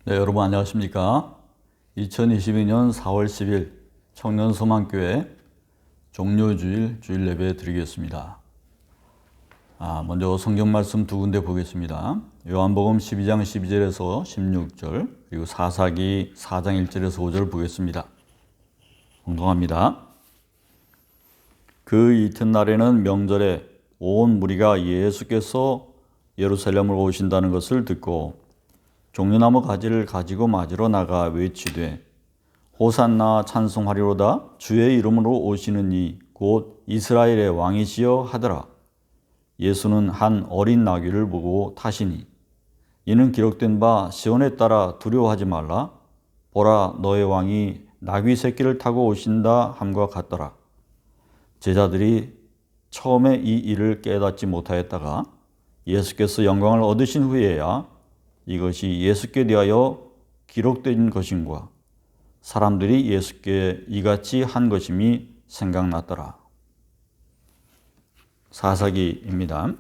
네, 여러분 안녕하십니까? 2022년 4월 10일 청년소망교회 종료주일 주일 예배 드리겠습니다. 먼저 성경 말씀 두 군데 보겠습니다. 요한복음 12장 12절에서 16절, 그리고 사사기 4장 1절에서 5절 보겠습니다. 공동합니다. 그 이튿날에는 명절에 온 무리가 예수께서 예루살렘으로 오신다는 것을 듣고 종려나무 가지를 가지고 맞으러 나가 외치되 호산나 찬송하리로다 주의 이름으로 오시는 이 곧 이스라엘의 왕이시여 하더라. 예수는 한 어린 나귀를 보고 타시니 이는 기록된 바 시온에 따라 두려워하지 말라 보라 너의 왕이 나귀 새끼를 타고 오신다 함과 같더라. 제자들이 처음에 이 일을 깨닫지 못하였다가 예수께서 영광을 얻으신 후에야 이것이 예수께 대하여 기록된 것인가 사람들이 예수께 이같이 한 것임이 생각났더라. 사사기입니다.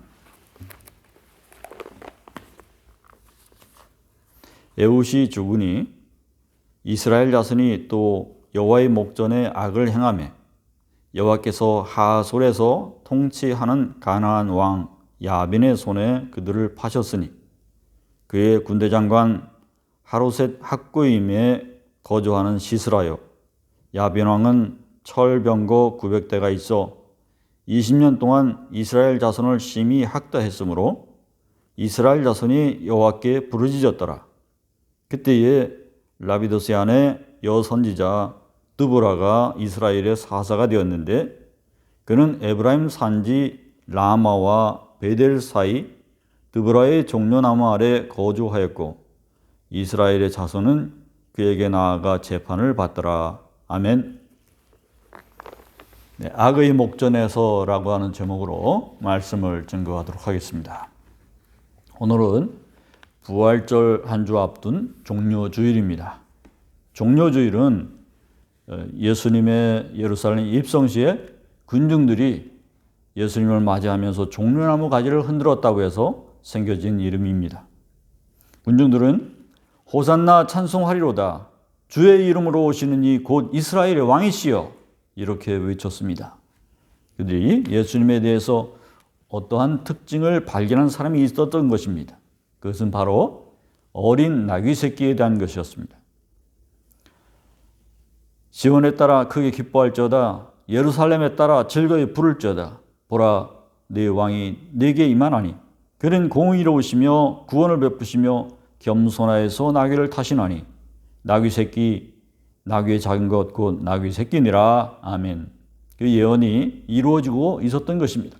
에훗이 죽으니 이스라엘 자손이 또 여호와의 목전에 악을 행하며 여호와께서 하솔에서 통치하는 가나안 왕 야빈의 손에 그들을 파셨으니 그의 군대 장관 하로셋 학구임에 거주하는 시스라요. 야빈 왕은 철병거 900대가 있어 20년 동안 이스라엘 자손을 심히 학대했으므로 이스라엘 자손이 여호와께 부르짖었더라. 그때에 라비도스의 아내 여선지자 드보라가 이스라엘의 사사가 되었는데 그는 에브라임 산지 라마와 베델 사이 드보라의 종려나무 아래 거주하였고 이스라엘의 자손은 그에게 나아가 재판을 받더라. 아멘. 네, 악의 목전에서라고 하는 제목으로 말씀을 증거하도록 하겠습니다. 오늘은 부활절 한 주 앞둔 종료주일입니다. 종료주일은 예수님의 예루살렘 입성 시에 군중들이 예수님을 맞이하면서 종려나무 가지를 흔들었다고 해서 생겨진 이름입니다. 군중들은 호산나 찬송하리로다 주의 이름으로 오시는 이 곧 이스라엘의 왕이시여 이렇게 외쳤습니다. 그들이 예수님에 대해서 어떠한 특징을 발견한 사람이 있었던 것입니다. 그것은 바로 어린 나귀 새끼에 대한 것이었습니다. 시온에 따라 크게 기뻐할지어다 예루살렘에 따라 즐거이 부를지어다 보라 네 왕이 네게 임하나니 그는 공의로우시며 구원을 베푸시며 겸손하여서 나귀를 타시나니 나귀 새끼 나귀의 작은 것 곧 나귀 새끼니라. 아멘. 그 예언이 이루어지고 있었던 것입니다.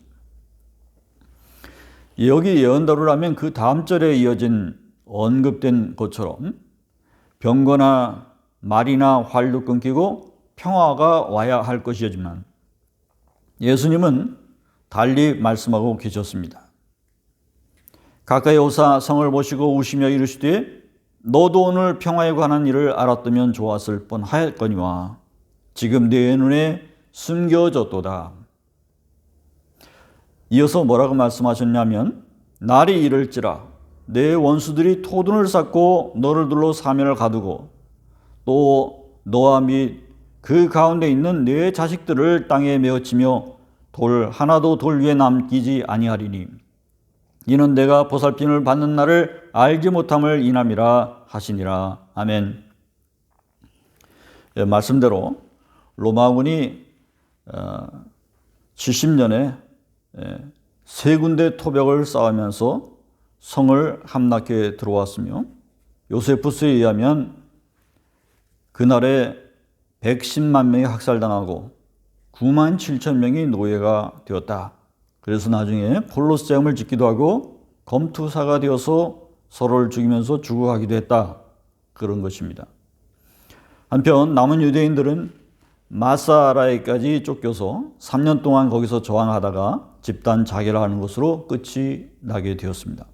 여기 예언대로라면 그 다음 절에 이어진 언급된 것처럼 병거나 말이나 활도 끊기고 평화가 와야 할 것이지만 예수님은 달리 말씀하고 계셨습니다. 가까이 오사 성을 보시고 우시며 이르시되 너도 오늘 평화에 관한 일을 알았다면 좋았을 뻔하였거니와 지금 네 눈에 숨겨졌도다. 이어서 뭐라고 말씀하셨냐면 날이 이를지라 내 원수들이 토둔을 쌓고 너를 둘러 사면을 가두고 또 너와 및 그 가운데 있는 네 자식들을 땅에 메어치며 돌 하나도 돌 위에 남기지 아니하리니 이는 내가 보살핌을 받는 날을 알지 못함을 인함이라 하시니라. 아멘. 말씀대로 로마군이 70년에 세 군데 토벽을 쌓으면서 성을 함락해 들어왔으며 요세푸스에 의하면 그날에 110만 명이 학살당하고 9만 7천 명이 노예가 되었다. 그래서 나중에 콜로세움을 짓기도 하고 검투사가 되어서 서로를 죽이면서 죽어가기도 했다. 그런 것입니다. 한편 남은 유대인들은 마사라에까지 쫓겨서 3년 동안 거기서 저항하다가 집단 자결하는 것으로 끝이 나게 되었습니다.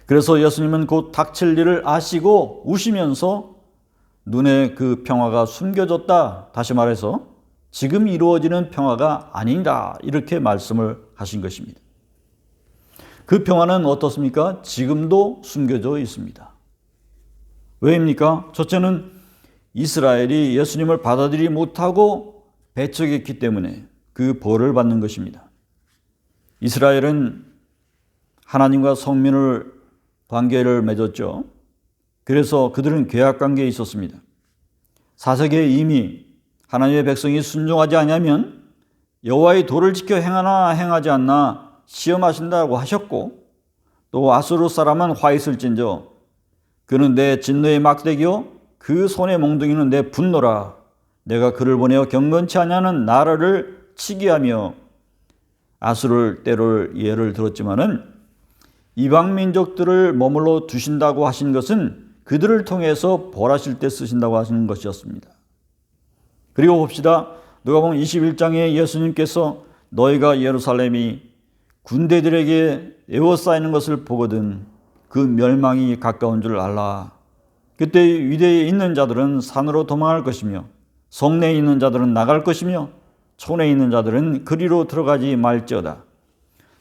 그래서 예수님은 곧 닥칠 일을 아시고 우시면서 눈에 그 평화가 숨겨졌다. 다시 말해서 지금 이루어지는 평화가 아니다. 이렇게 말씀을 하신 것입니다. 그 평화는 어떻습니까? 지금도 숨겨져 있습니다. 왜입니까? 첫째는 이스라엘이 예수님을 받아들이지 못하고 배척했기 때문에 그 벌을 받는 것입니다. 이스라엘은 하나님과 성민을 관계를 맺었죠. 그래서 그들은 계약 관계에 있었습니다. 사사기에 이미 하나님의 백성이 순종하지 않으면 여호와의 도를 지켜 행하나 행하지 않나 시험하신다고 하셨고, 또 아수르 사람은 화 있을진저 그는 내 진노의 막대기요 그 손의 몽둥이는 내 분노라. 내가 그를 보내어 경건치 아니하는 나라를 치게 하며, 아수르 때를 예를 들었지만은 이방 민족들을 머물러 두신다고 하신 것은 그들을 통해서 벌하실 때 쓰신다고 하시는 것이었습니다. 그리고 봅시다. 누가복음 21장에 예수님께서 너희가 예루살렘이 군대들에게 에워싸이는 것을 보거든 그 멸망이 가까운 줄 알라. 그때 위대에 있는 자들은 산으로 도망할 것이며 성내에 있는 자들은 나갈 것이며 촌에 있는 자들은 그리로 들어가지 말지어다.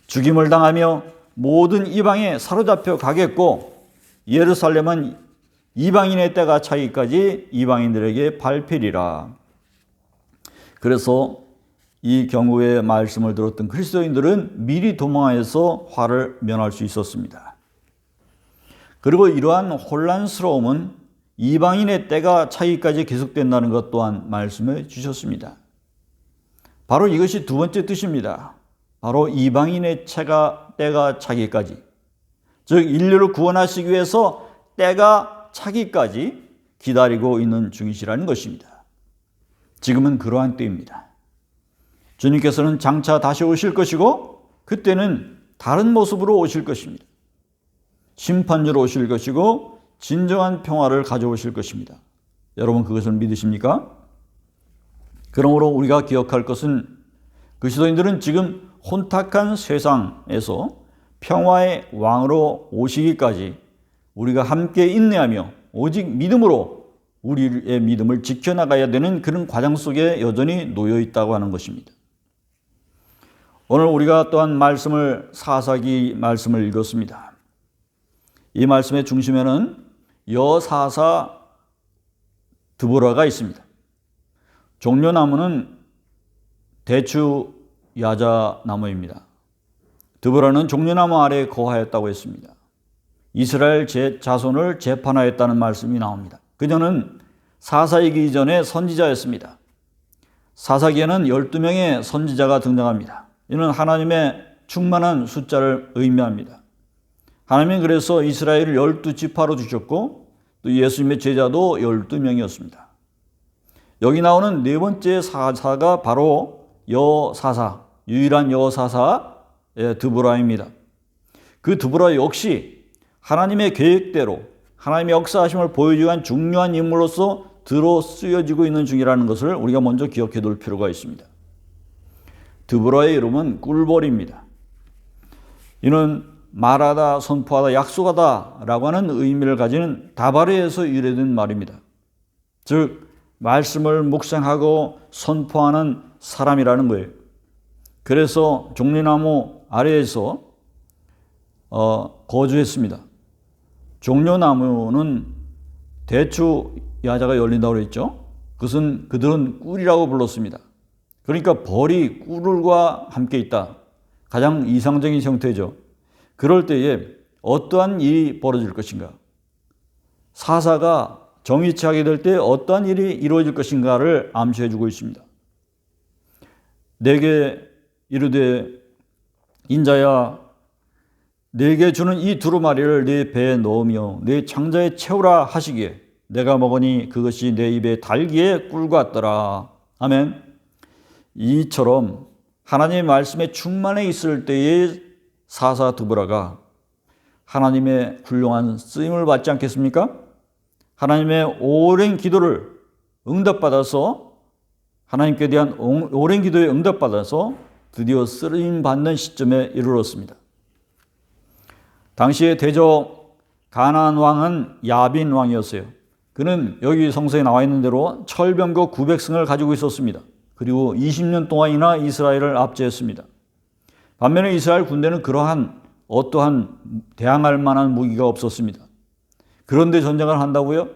죽임을 당하며 모든 이방에 사로잡혀 가겠고 예루살렘은 이방인의 때가 차기까지 이방인들에게 밟히리라. 그래서 이 경우의 말씀을 들었던 그리스도인들은 미리 도망해서 화를 면할 수 있었습니다. 그리고 이러한 혼란스러움은 이방인의 때가 차기까지 계속된다는 것 또한 말씀해 주셨습니다. 바로 이것이 두 번째 뜻입니다. 바로 이방인의 때가 차기까지, 즉 인류를 구원하시기 위해서 때가 차기까지 기다리고 있는 중이시라는 것입니다. 지금은 그러한 때입니다. 주님께서는 장차 다시 오실 것이고 그때는 다른 모습으로 오실 것입니다. 심판주로 오실 것이고 진정한 평화를 가져오실 것입니다. 여러분 그것을 믿으십니까? 그러므로 우리가 기억할 것은 그리스도인들은 지금 혼탁한 세상에서 평화의 왕으로 오시기까지 우리가 함께 인내하며 오직 믿음으로 우리의 믿음을 지켜나가야 되는 그런 과정 속에 여전히 놓여 있다고 하는 것입니다. 오늘 우리가 또한 사사기 말씀을 읽었습니다. 이 말씀의 중심에는 여사사 드보라가 있습니다. 종려나무는 대추 야자나무입니다. 드보라는 종려나무 아래에 거하였다고 했습니다. 이스라엘 자손을 재판하였다는 말씀이 나옵니다. 그녀는 사사이기 이전에 선지자였습니다. 사사기에는 12명의 선지자가 등장합니다. 이는 하나님의 충만한 숫자를 의미합니다. 하나님은 그래서 이스라엘을 12지파로 주셨고 또 예수님의 제자도 12명이었습니다. 여기 나오는 네 번째 사사가 바로 여사사, 유일한 여사사 드보라입니다. 그 드보라 역시 하나님의 계획대로 하나님의 역사하심을 보여주기 위한 중요한 인물로서 들어 쓰여지고 있는 중이라는 것을 우리가 먼저 기억해 둘 필요가 있습니다. 드보라의 이름은 꿀벌입니다. 이는 말하다, 선포하다, 약속하다 라고 하는 의미를 가지는 다발에서 유래된 말입니다. 즉 말씀을 묵상하고 선포하는 사람이라는 거예요. 그래서 종려나무 아래에서 거주했습니다. 종려나무는 대추 야자가 열린다고 그랬죠. 그들은 꿀이라고 불렀습니다. 그러니까 벌이 꿀과 함께 있다. 가장 이상적인 형태죠. 그럴 때에 어떠한 일이 벌어질 것인가? 사사가 정의치하게 될 때 어떠한 일이 이루어질 것인가를 암시해 주고 있습니다. 내게 이르되 인자야 내게 주는 이 두루마리를 네 배에 넣으며 네 창자에 채우라 하시기에 내가 먹으니 그것이 내 입에 달기에 꿀 같더라. 아멘. 이처럼 하나님의 말씀에 충만해 있을 때의 사사 드보라가 하나님의 훌륭한 쓰임을 받지 않겠습니까? 하나님의 오랜 기도를 응답받아서 하나님께 대한 오랜 기도에 응답받아서 드디어 쓰임 받는 시점에 이르렀습니다. 당시의 대적 가나안 왕은 야빈 왕이었어요. 그는 여기 성서에 나와 있는 대로 철병거 900승을 가지고 있었습니다. 그리고 20년 동안이나 이스라엘을 압제했습니다. 반면에 이스라엘 군대는 그러한 어떠한 대항할 만한 무기가 없었습니다. 그런데 전쟁을 한다고요?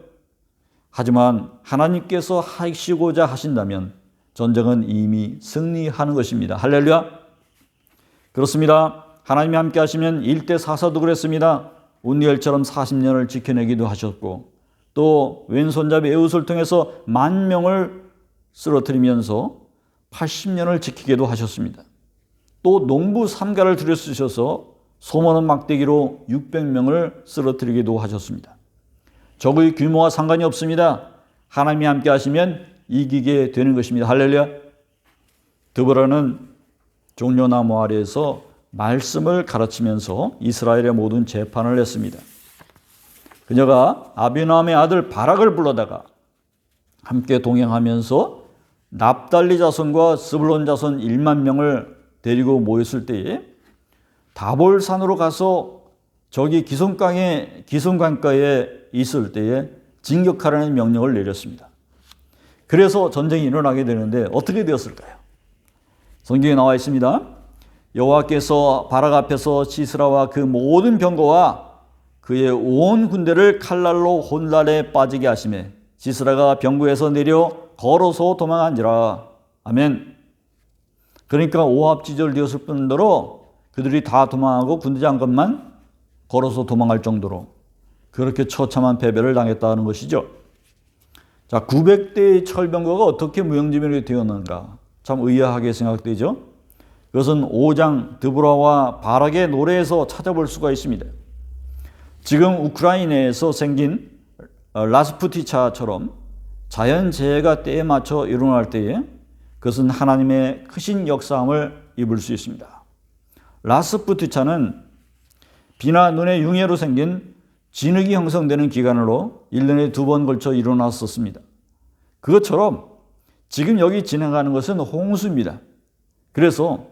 하지만 하나님께서 하시고자 하신다면 전쟁은 이미 승리하는 것입니다. 할렐루야. 그렇습니다. 하나님이 함께 하시면 일대 사사도 그랬습니다. 온니엘처럼 40년을 지켜내기도 하셨고, 또 왼손잡이 에웃을 통해서 10,000명을 쓰러뜨리면서 80년을 지키기도 하셨습니다. 또 농부 삼가를 들여쓰셔서 소모는 막대기로 600명을 쓰러뜨리기도 하셨습니다. 적의 규모와 상관이 없습니다. 하나님이 함께 하시면 이기게 되는 것입니다. 할렐루야. 드보라는 종려나무 아래에서 말씀을 가르치면서 이스라엘의 모든 재판을 했습니다. 그녀가 아비노함의 아들 바락을 불러다가 함께 동행하면서 납달리 자손과 스불론 자손 10,000명을 데리고 모였을 때에 다볼산으로 가서 저기 기슭강가에 있을 때에 진격하라는 명령을 내렸습니다. 그래서 전쟁이 일어나게 되는데 어떻게 되었을까요? 성경에 나와 있습니다. 여호와께서 바락 앞에서 시스라와 그 모든 병거와 그의 온 군대를 칼날로 혼란에 빠지게 하시매 시스라가 병거에서 내려 걸어서 도망한지라. 아멘. 그러니까 오합지졸되었을 뿐더러 그들이 다 도망하고 군대장관만 걸어서 도망할 정도로 그렇게 처참한 패배를 당했다는 것이죠. 자, 900대의 철병거가 어떻게 무용지물이 되었는가? 참 의아하게 생각되죠. 그것은 5장 드보라와 바락의 노래에서 찾아볼 수가 있습니다. 지금 우크라이나에서 생긴 라스푸티차처럼 자연재해가 때에 맞춰 일어날 때에 그것은 하나님의 크신 역사함을 입을 수 있습니다. 라스푸티차는 비나 눈의 융해로 생긴 진흙이 형성되는 기간으로 1년에 2번 걸쳐 일어났었습니다. 그것처럼 지금 여기 진행하는 것은 홍수입니다. 그래서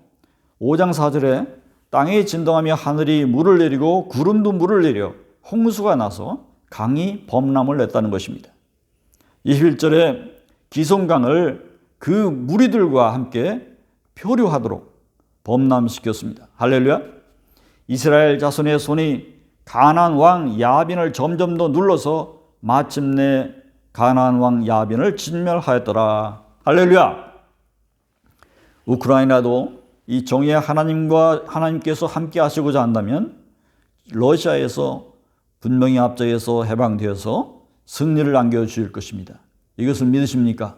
5장 4절에 땅이 진동하며 하늘이 물을 내리고 구름도 물을 내려 홍수가 나서 강이 범람을 냈다는 것입니다. 21절에 기슭강을 그 무리들과 함께 표류하도록 범람시켰습니다. 할렐루야. 이스라엘 자손의 손이 가나안 왕 야빈을 점점 더 눌러서 마침내 가나안 왕 야빈을 진멸하였더라. 할렐루야. 우크라이나도 이 정의의 하나님께서 함께 하시고자 한다면 러시아에서 분명히 앞서서 해방되어서 승리를 안겨주실 것입니다. 이것을 믿으십니까?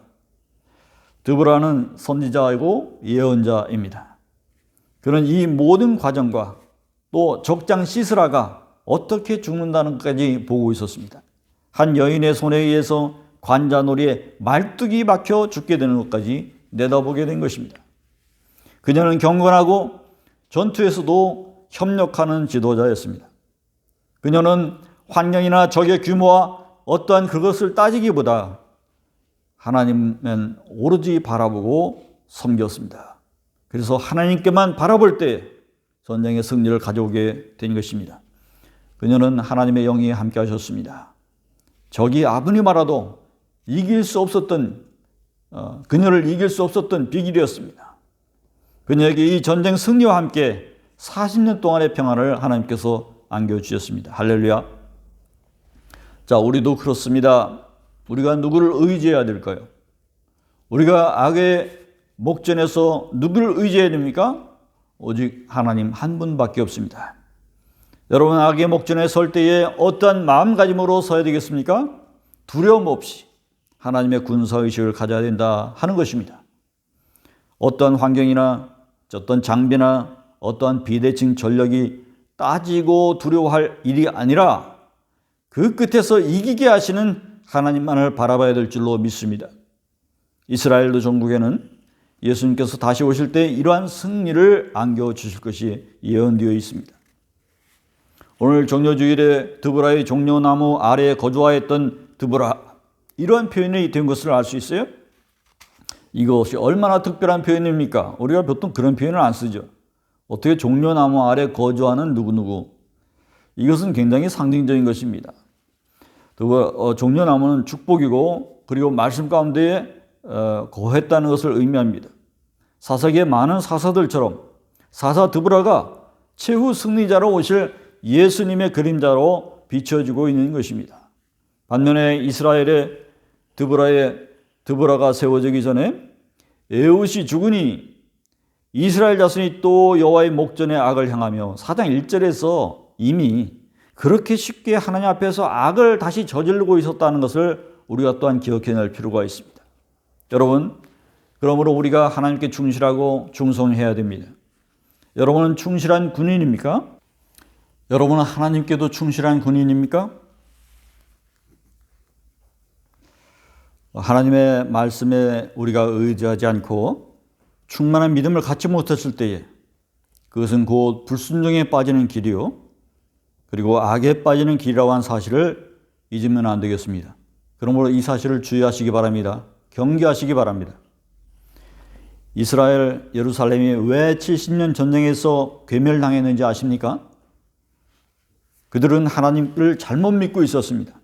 드보라는 선지자이고 예언자입니다. 그는 이 모든 과정과 또 적장 시스라가 어떻게 죽는다는 것까지 보고 있었습니다. 한 여인의 손에 의해서 관자놀이에 말뚝이 박혀 죽게 되는 것까지 내다보게 된 것입니다. 그녀는 경건하고 전투에서도 협력하는 지도자였습니다. 그녀는 환경이나 적의 규모와 어떠한 그것을 따지기보다 하나님은 오로지 바라보고 섬겼습니다. 그래서 하나님께만 바라볼 때 전쟁의 승리를 가져오게 된 것입니다. 그녀는 하나님의 영이 함께 하셨습니다. 적이 아무리 말아도 그녀를 이길 수 없었던 비결이었습니다. 그녀에게 이 전쟁 승리와 함께 40년 동안의 평안을 하나님께서 안겨주셨습니다. 할렐루야. 자, 우리도 그렇습니다. 우리가 누구를 의지해야 될까요? 우리가 악의 목전에서 누구를 의지해야 됩니까? 오직 하나님 한 분밖에 없습니다. 여러분, 악의 목전에 설 때에 어떠한 마음가짐으로 서야 되겠습니까? 두려움 없이 하나님의 군사의식을 가져야 된다 하는 것입니다. 어떠한 환경이나 어떤 장비나 어떠한 비대칭 전력이 따지고 두려워할 일이 아니라 그 끝에서 이기게 하시는 하나님만을 바라봐야 될 줄로 믿습니다. 이스라엘도 전국에는 예수님께서 다시 오실 때 이러한 승리를 안겨주실 것이 예언되어 있습니다. 오늘 종려주일에 드보라의 종려나무 아래에 거주하였던 드보라, 이러한 표현이 된 것을 알 수 있어요? 이것이 얼마나 특별한 표현입니까? 우리가 보통 그런 표현을 안 쓰죠. 어떻게 종려나무 아래 거주하는 누구누구. 이것은 굉장히 상징적인 것입니다. 종려나무는 축복이고 그리고 말씀 가운데 거했다는 것을 의미합니다. 사사기의 많은 사사들처럼 사사 드보라가 최후 승리자로 오실 예수님의 그림자로 비춰지고 있는 것입니다. 반면에 이스라엘의 드보라가 세워지기 전에 에훗이 죽으니 이스라엘 자손이 또 여호와의 목전에 악을 향하며 4장 1절에서 이미 그렇게 쉽게 하나님 앞에서 악을 다시 저지르고 있었다는 것을 우리가 또한 기억해낼 필요가 있습니다. 여러분, 그러므로 우리가 하나님께 충실하고 충성해야 됩니다. 여러분은 충실한 군인입니까? 여러분은 하나님께도 충실한 군인입니까? 하나님의 말씀에 우리가 의지하지 않고 충만한 믿음을 갖지 못했을 때에 그것은 곧 불순종에 빠지는 길이요, 그리고 악에 빠지는 길이라고 하는 사실을 잊으면 안 되겠습니다. 그러므로 이 사실을 주의하시기 바랍니다. 경계하시기 바랍니다. 이스라엘 예루살렘이 왜 70년 전쟁에서 괴멸당했는지 아십니까? 그들은 하나님을 잘못 믿고 있었습니다.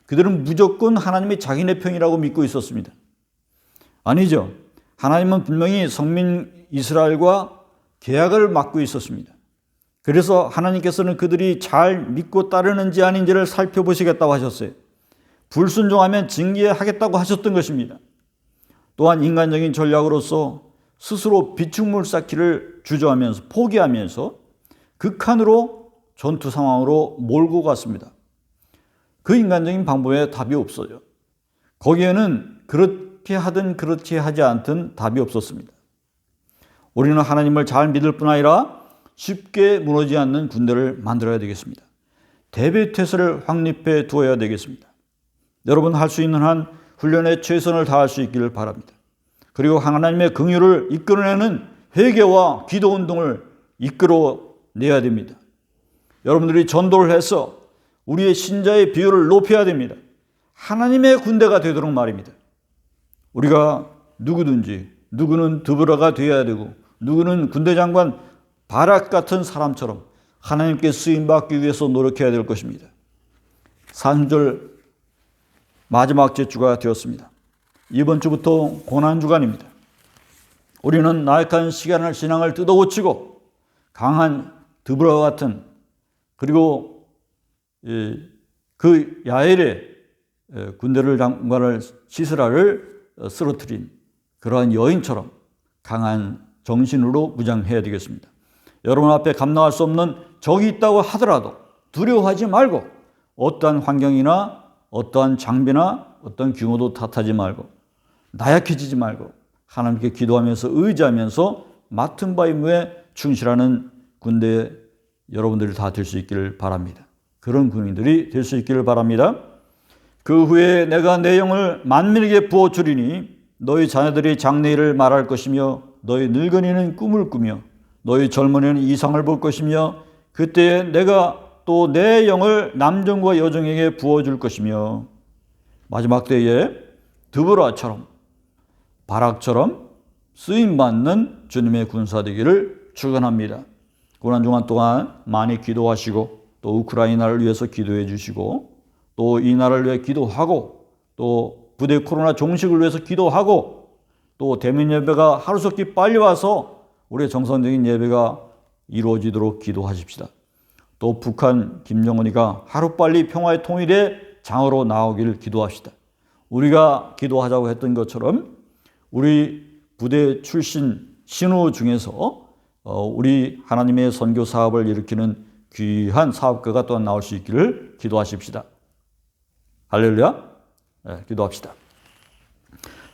그들은 무조건 하나님이 자기네 편이라고 믿고 있었습니다. 아니죠. 하나님은 분명히 성민 이스라엘과 계약을 맺고 있었습니다. 그래서 하나님께서는 그들이 잘 믿고 따르는지 아닌지를 살펴보시겠다고 하셨어요. 불순종하면 징계하겠다고 하셨던 것입니다. 또한 인간적인 전략으로서 스스로 비축물 쌓기를 주저하면서 포기하면서 극한으로 전투 상황으로 몰고 갔습니다. 그 인간적인 방법에 답이 없어요. 거기에는 그렇게 하든 그렇게 하지 않든 답이 없었습니다. 우리는 하나님을 잘 믿을 뿐 아니라 쉽게 무너지지 않는 군대를 만들어야 되겠습니다. 대비태세를 확립해 두어야 되겠습니다. 여러분, 할 수 있는 한 훈련에 최선을 다할 수 있기를 바랍니다. 그리고 하나님의 긍휼을 이끌어내는 회개와 기도 운동을 이끌어내야 됩니다. 여러분들이 전도를 해서 우리의 신자의 비율을 높여야 됩니다. 하나님의 군대가 되도록 말입니다. 우리가 누구든지, 누구는 드보라가 되어야 되고 누구는 군대장관 바락 같은 사람처럼 하나님께 쓰임받기 위해서 노력해야 될 것입니다. 3절 마지막 주가 되었습니다. 이번 주부터 고난주간입니다. 우리는 나약한 신앙을 뜯어고치고 강한 드보라와 같은, 그리고 그 야엘의 군대를 장관을 시스라를 쓰러뜨린 그러한 여인처럼 강한 정신으로 무장해야 되겠습니다. 여러분 앞에 감당할 수 없는 적이 있다고 하더라도 두려워하지 말고 어떠한 환경이나 어떠한 장비나 어떤 규모도 탓하지 말고 나약해지지 말고 하나님께 기도하면서 의지하면서 맡은 바 임무에 충실하는 군대 여러분들이 다 될 수 있기를 바랍니다. 그런 군인들이 될 수 있기를 바랍니다. 그 후에 내가 내 영을 만민에게 부어주리니 너희 자녀들이 장래일을 말할 것이며 너희 늙은이는 꿈을 꾸며 너희 젊은이는 이상을 볼 것이며 그때에 내가 또 내 영을 남종과 여종에게 부어줄 것이며 마지막 때에 드보라처럼 바락처럼 쓰임받는 주님의 군사 되기를 축원합니다. 고난주간 동안 많이 기도하시고 또 우크라이나를 위해서 기도해 주시고 또 이 나라를 위해 기도하고 또 부대 코로나 종식을 위해서 기도하고 또 대면 예배가 하루속히 빨리 와서 우리의 정상적인 예배가 이루어지도록 기도하십시다. 또 북한 김정은이가 하루빨리 평화의 통일의 장으로 나오기를 기도합시다. 우리가 기도하자고 했던 것처럼 우리 부대 출신 신우 중에서 우리 하나님의 선교 사업을 일으키는 귀한 사업가가 또한 나올 수 있기를 기도하십시다. 할렐루야. 네, 기도합시다.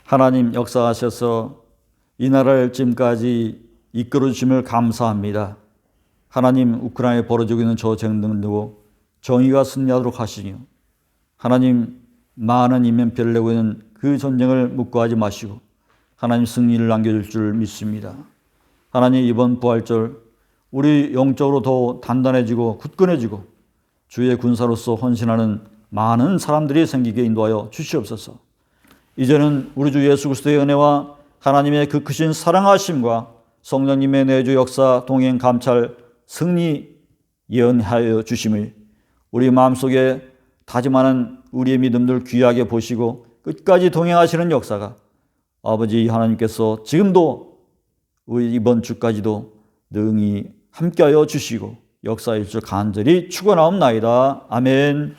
하나님 역사하셔서 이 나라를 지금까지 이끌어 주심을 감사합니다. 하나님, 우크라이나에 벌어지고 있는 저 전쟁도 정의가 승리하도록 하시며 하나님, 많은 인명피해를 내고 있는 그 전쟁을 묵고하지 마시고 하나님 승리를 남겨줄 줄 믿습니다. 하나님, 이번 부활절 우리 영적으로 더 단단해지고 굳건해지고 주의 군사로서 헌신하는 많은 사람들이 생기게 인도하여 주시옵소서. 이제는 우리 주 예수 그리스도의 은혜와 하나님의 그 크신 사랑하심과 성령님의 내주 역사 동행 감찰 승리 예언하여 주심을 우리 마음속에 다짐하는 우리의 믿음들 귀하게 보시고 끝까지 동행하시는 역사가 아버지 하나님께서 지금도 우리 이번 주까지도 능히 함께하여 주시고 역사일 줄 간절히 축원하옵나이다. 아멘.